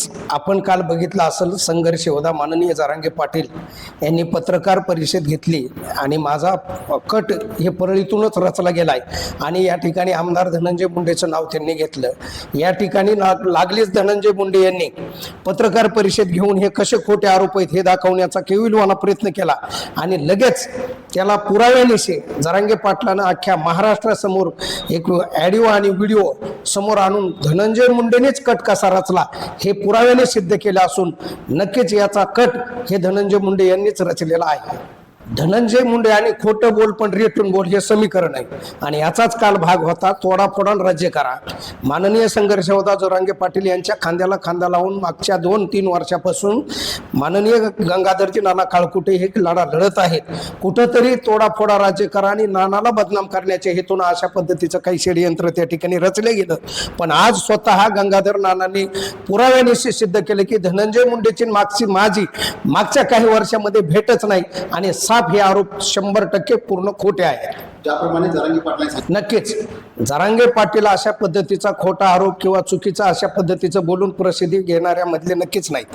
नक्कीच आपण काल बघितलं असेल संघर्ष होता. माननीय जरांगे पाटील यांनी पत्रकार परिषद घेतली आणि माझा कट हे परळीतूनच रचला गेलाय आणि या ठिकाणी आमदार धनंजय मुंडेचं नाव त्यांनी घेतलं. या ठिकाणी लागलीच धनंजय मुंडे यांनी पत्रकार परिषद घेऊन हे कसे खोटे आरोप आहेत हे दाखवण्याचा केविलवाना प्रयत्न केला आणि लगेच त्याला पुराव्यानिशी जरांगे पाटलानं अख्ख्या महाराष्ट्रासमोर एक ऑडिओ आणि व्हिडिओ समोर आणून धनंजय मुंडेनेच कट कसा रचला हे पुराव्याने सिद्ध केले असून नक्कीच याचा कट हे धनंजय मुंडे यांनीच रचलेला आहे. धनंजय मुंडे आणि खोटं बोल पण रेटून बोल हे समीकरण आहे आणि याचाच काल भाग होता तोडाफोडान राज्य करा. माननीय संघर्ष होता जरांगे पाटील यांच्या खांद्याला खांदा लावून मागच्या 2-3 वर्षापासून माननीय गंगाधरजी नाना काळकुटे हे लढा लढत आहेत. कुठंतरी तोडाफोडा राज्य करा आणि नानाला बदनाम करण्याच्या हेतून अशा पद्धतीचं काही षडयंत्र त्या ठिकाणी रचले गेलं. पण आज स्वतः गंगाधर नानांनी पुराव्यानिशी सिद्ध केलं की धनंजय मुंडेची माझी मागच्या काही वर्षामध्ये भेटच नाही आणि हे आरोप 100% पूर्ण खोटे आहेत. ज्याप्रमाणे जरांगे पाटील नक्कीच जरांगे पाटील अशा पद्धतीचा खोटा आरोप किंवा चुकीचा अशा पद्धतीचं बोलून प्रसिद्धी घेणाऱ्या मधले नक्कीच नाहीत.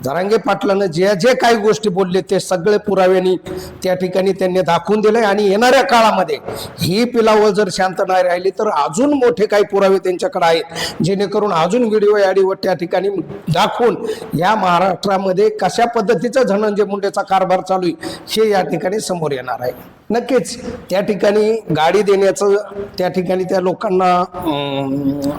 जरांगे पाटलानं जे काही गोष्टी बोलले ते सगळे पुराव्यांनी त्या ठिकाणी त्यांनी दाखवून दिले आणि येणाऱ्या काळामध्ये ही पिलावळ जर शांत नाही राहिली तर अजून मोठे काही पुरावे त्यांच्याकडे आहेत जेणेकरून अजून व्हिडिओ ॲडिओ त्या ठिकाणी दाखवून या महाराष्ट्रामध्ये कशा पद्धतीचा धनंजय मुंडेचा कारभार चालू आहे हे या ठिकाणी समोर येणार आहे. नक्कीच त्या ठिकाणी गाडी देण्याचं त्या ठिकाणी त्या लोकांना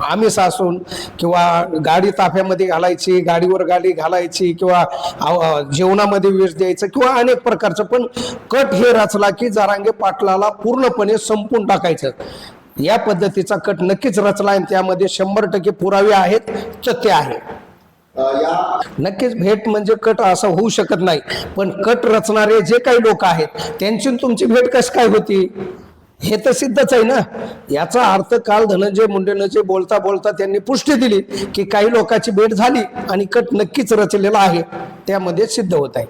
आमिष असून किंवा गाडी ताफ्यामध्ये घालायची गाडीवर गाडी घालायची किंवा जेवणामध्ये विष द्यायचं किंवा अनेक प्रकारचं पण कट हे रचला की जरांगे पाटलाला पूर्णपणे संपून टाकायचं या पद्धतीचा कट नक्कीच रचला आणि त्यामध्ये 100% पुरावे आहेत तथ्य आहे. नक्कीच भेट म्हणजे कट असं होऊ शकत नाही पण कट रचणारे जे काही लोक आहेत त्यांची तुमची भेट कशी काय होती हे तर सिद्धच आहे ना. याचा अर्थ काल धनंजय मुंडेनं जे बोलता बोलता त्यांनी पुष्टी दिली की काही लोकांची भेट झाली आणि कट नक्कीच रचलेला आहे त्यामध्ये सिद्ध होत आहे.